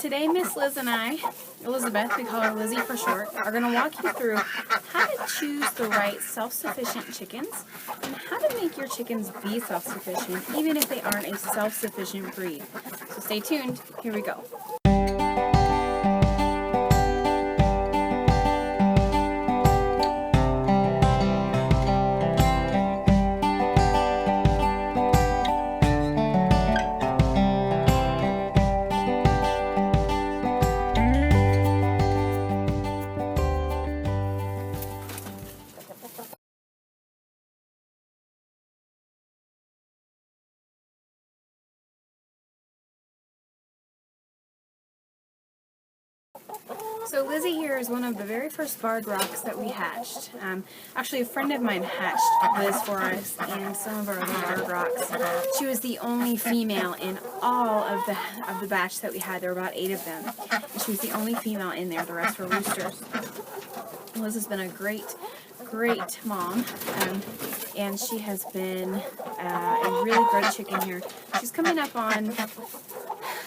Today, Miss Liz and I, Elizabeth, we call her Lizzie for short, are going to walk you through how to choose the right self-sufficient chickens and how to make your chickens be self-sufficient even if they aren't a self-sufficient breed. So stay tuned. Here we go. So Lizzie here is one of the very first barred rocks that we hatched. Actually, a friend of mine hatched Liz for us and some of our other barred rocks. She was the only female in all of the batch that we had. There were about 8 of them. And she was the only female in there. The rest were roosters. Liz has been a great mom, and she has been a really great chicken here. She's coming up on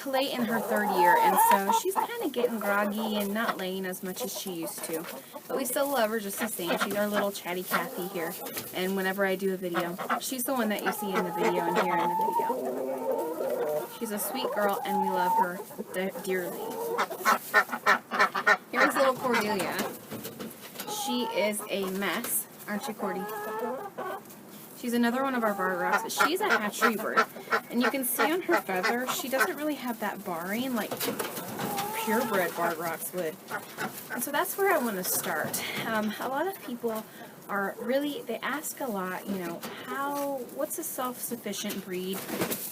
late in her 3rd year, and so she's kind of getting groggy and not laying as much as she used to. But we still love her just the same. She's our little chatty Cathy here, and whenever I do a video, she's the one that you see in the video and hear in the video. She's a sweet girl, and we love her dearly. Here's little Cordelia. She is a mess, aren't you, Cordy? She's another one of our barred rocks, but she's a hatchery bird. And you can see on her feather, she doesn't really have that barring like purebred barred rocks would. And so that's where I want to start. A lot of people are really, they ask a lot, you know, what's a self-sufficient breed,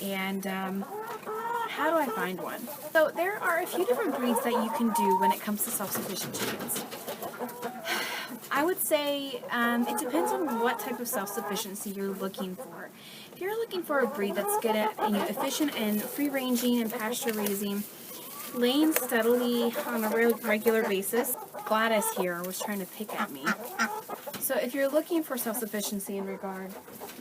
and how do I find one? So there are a few different breeds that you can do when it comes to self-sufficient chickens. I would say it depends on what type of self-sufficiency you're looking for. If you're looking for a breed that's good at, efficient and free-ranging and pasture-raising, laying steadily on a regular basis. Gladys here was trying to pick at me. So if you're looking for self-sufficiency in regard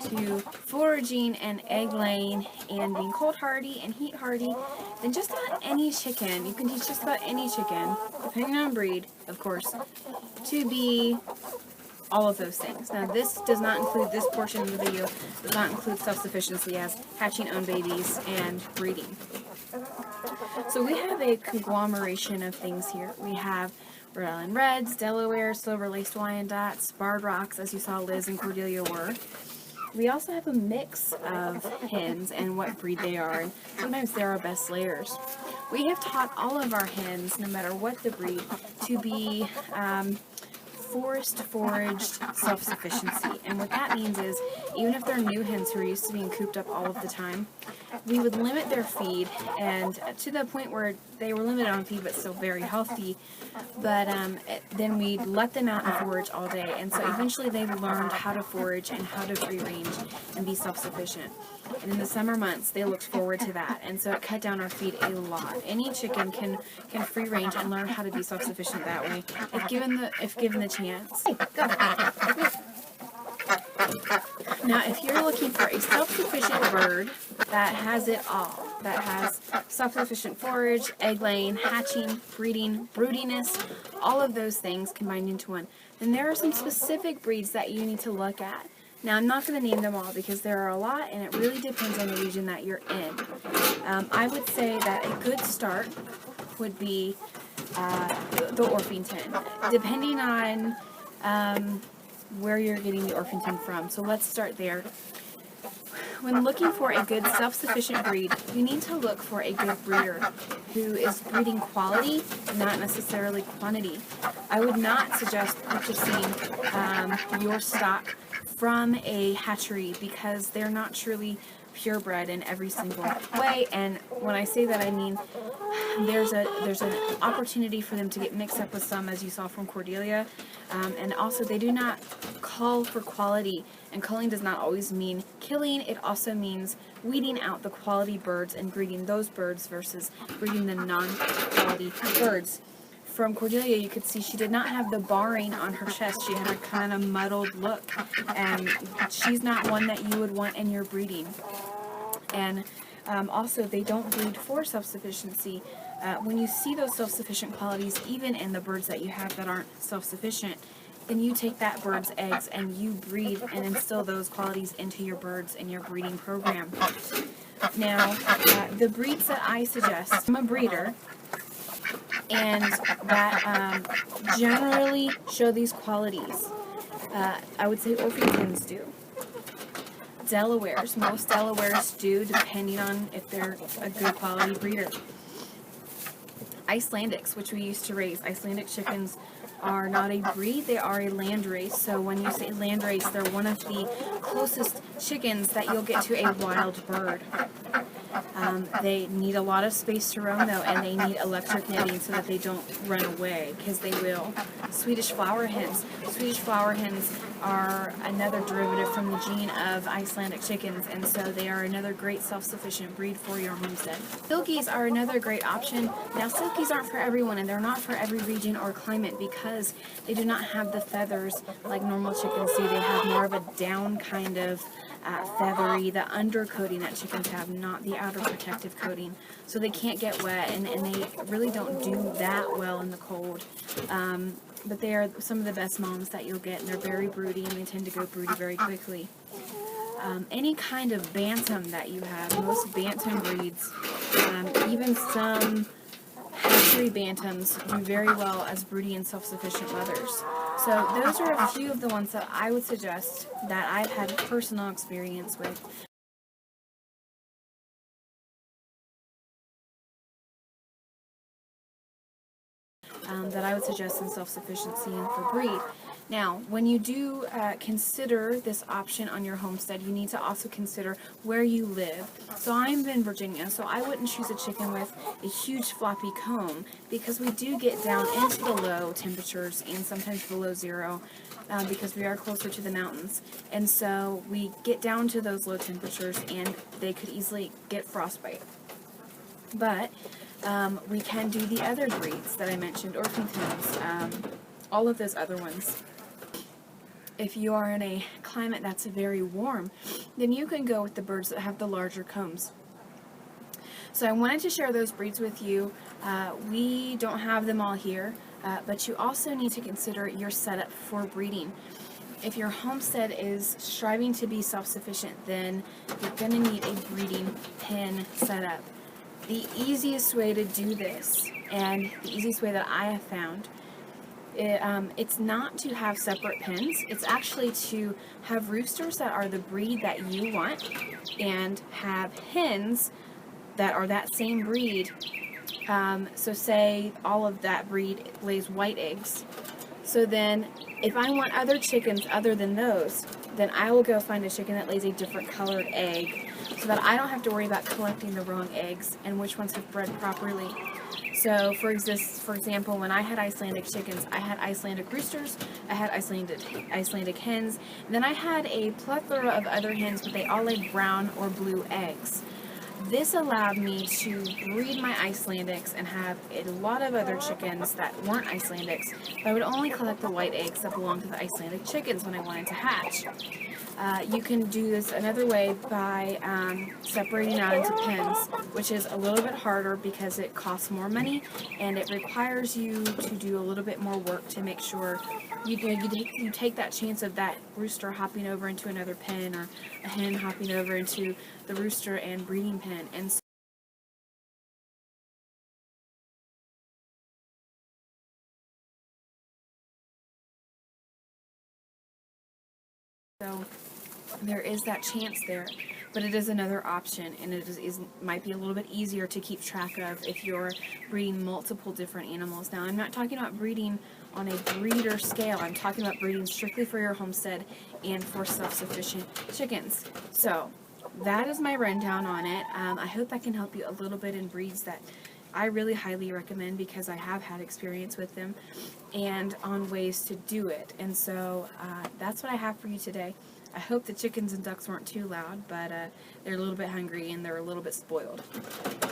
to foraging and egg laying and being cold hardy and heat hardy, then just about any chicken, you can teach just about any chicken, depending on breed, of course, to be all of those things. Now this does not include, this portion of the video does not include self-sufficiency as hatching own babies and breeding. So we have a conglomeration of things here. We have Rhode Island Reds, Delaware, Silver-Laced Wyandottes, barred rocks, as you saw Liz and Cordelia were. We also have a mix of hens and what breed they are, and sometimes they're our best layers. We have taught all of our hens, no matter what the breed, to be foraged self-sufficiency. And what that means is, even if they're new hens who are used to being cooped up all of the time, we would limit their feed, and to the point where they were limited on feed but still very healthy, but then we'd let them out and forage all day, and so eventually they learned how to forage and how to free range and be self-sufficient. And in the summer months they looked forward to that, and so it cut down our feed a lot. Any chicken can free range and learn how to be self-sufficient that way if given the chance. Hey, go. Now, if you're looking for a self-sufficient bird that has it all, that has self-sufficient forage, egg laying, hatching, breeding, broodiness, all of those things combined into one, then there are some specific breeds that you need to look at. Now, I'm not going to name them all because there are a lot, and it really depends on the region that you're in. I would say that a good start would be the Orpington, depending on where you're getting the Orpington from. So let's start there. When looking for a good self-sufficient breed, you need to look for a good breeder who is breeding quality, not necessarily quantity. I would not suggest purchasing your stock from a hatchery because they're not truly purebred in every single way, and when I say that I mean there's an opportunity for them to get mixed up with some, as you saw from Cordelia, and also they do not cull for quality, and culling does not always mean killing. It also means weeding out the quality birds and breeding those birds versus breeding the non-quality birds. From Cordelia, you could see she did not have the barring on her chest. She had a kind of muddled look, and she's not one that you would want in your breeding. And Also, they don't breed for self-sufficiency. When you see those self-sufficient qualities, even in the birds that you have that aren't self-sufficient, then you take that bird's eggs and you breed and instill those qualities into your birds in your breeding program. Now, the breeds that I suggest, I'm a breeder, and that generally show these qualities. I would say Orpingtons do. Delawares, most Delawares do, depending on if they're a good quality breeder. Icelandics, which we used to raise. Icelandic chickens are not a breed, they are a landrace. So when you say landrace, they're one of the closest chickens that you'll get to a wild bird. They need a lot of space to roam though, and they need electric netting so that they don't run away, because they will. Swedish flower hens. Swedish flower hens are another derivative from the gene of Icelandic chickens, and so they are another great self-sufficient breed for your homestead. Silkies are another great option. Now, silkies aren't for everyone, and they're not for every region or climate because they do not have the feathers like normal chickens do. They have more of a down kind of feathery, the undercoating that chickens have, not the outer protective coating. So they can't get wet, and they really don't do that well in the cold. But they are some of the best moms that you'll get, and they're very broody, and they tend to go broody very quickly. Any kind of bantam that you have, most bantam breeds, even some hatchery bantams do very well as broody and self-sufficient mothers. So those are a few of the ones that I would suggest that I've had personal experience with. That I would suggest in self-sufficiency and for breed. Now, when you do consider this option on your homestead, you need to also consider where you live. So I'm in Virginia, so I wouldn't choose a chicken with a huge floppy comb, because we do get down into the low temperatures and sometimes below zero, because we are closer to the mountains. And so we get down to those low temperatures and they could easily get frostbite. But we can do the other breeds that I mentioned, Orpingtons, all of those other ones. If you are in a climate that's very warm, then you can go with the birds that have the larger combs. So I wanted to share those breeds with you. We don't have them all here, but you also need to consider your setup for breeding. If your homestead is striving to be self-sufficient, then you're going to need a breeding pen setup. The easiest way to do this, and the easiest way that I have found, it's not to have separate pens. It's actually to have roosters that are the breed that you want, and have hens that are that same breed. So say all of that breed lays white eggs. So then if I want other chickens other than those, then I will go find a chicken that lays a different colored egg, so that I don't have to worry about collecting the wrong eggs and which ones have bred properly. So for example, when I had Icelandic chickens, I had Icelandic roosters, I had Icelandic hens, and then I had a plethora of other hens, but they all laid brown or blue eggs. This allowed me to breed my Icelandics and have a lot of other chickens that weren't Icelandics, but I would only collect the white eggs that belonged to the Icelandic chickens when I wanted to hatch. You can do this another way by separating out into pens, which is a little bit harder because it costs more money and it requires you to do a little bit more work to make sure you take that chance of that rooster hopping over into another pen, or a hen hopping over into the rooster and breeding pen. And so there is that chance there, but it is another option, and it might be a little bit easier to keep track of if you're breeding multiple different animals. Now, I'm not talking about breeding on a breeder scale. I'm talking about breeding strictly for your homestead and for self-sufficient chickens. So that is my rundown on it. I hope that can help you a little bit in breeds that I really highly recommend, because I have had experience with them, and on ways to do it. And so that's what I have for you today. I hope the chickens and ducks weren't too loud, but they're a little bit hungry and they're a little bit spoiled.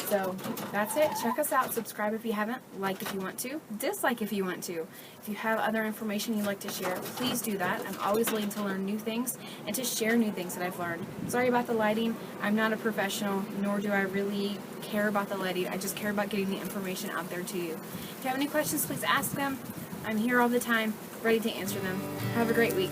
So that's it. Check us out. Subscribe if you haven't. Like if you want to. Dislike if you want to. If you have other information you'd like to share, please do that. I'm always willing to learn new things and to share new things that I've learned. Sorry about the lighting. I'm not a professional, nor do I really care about the lighting. I just care about getting the information out there to you. If you have any questions, please ask them. I'm here all the time, ready to answer them. Have a great week.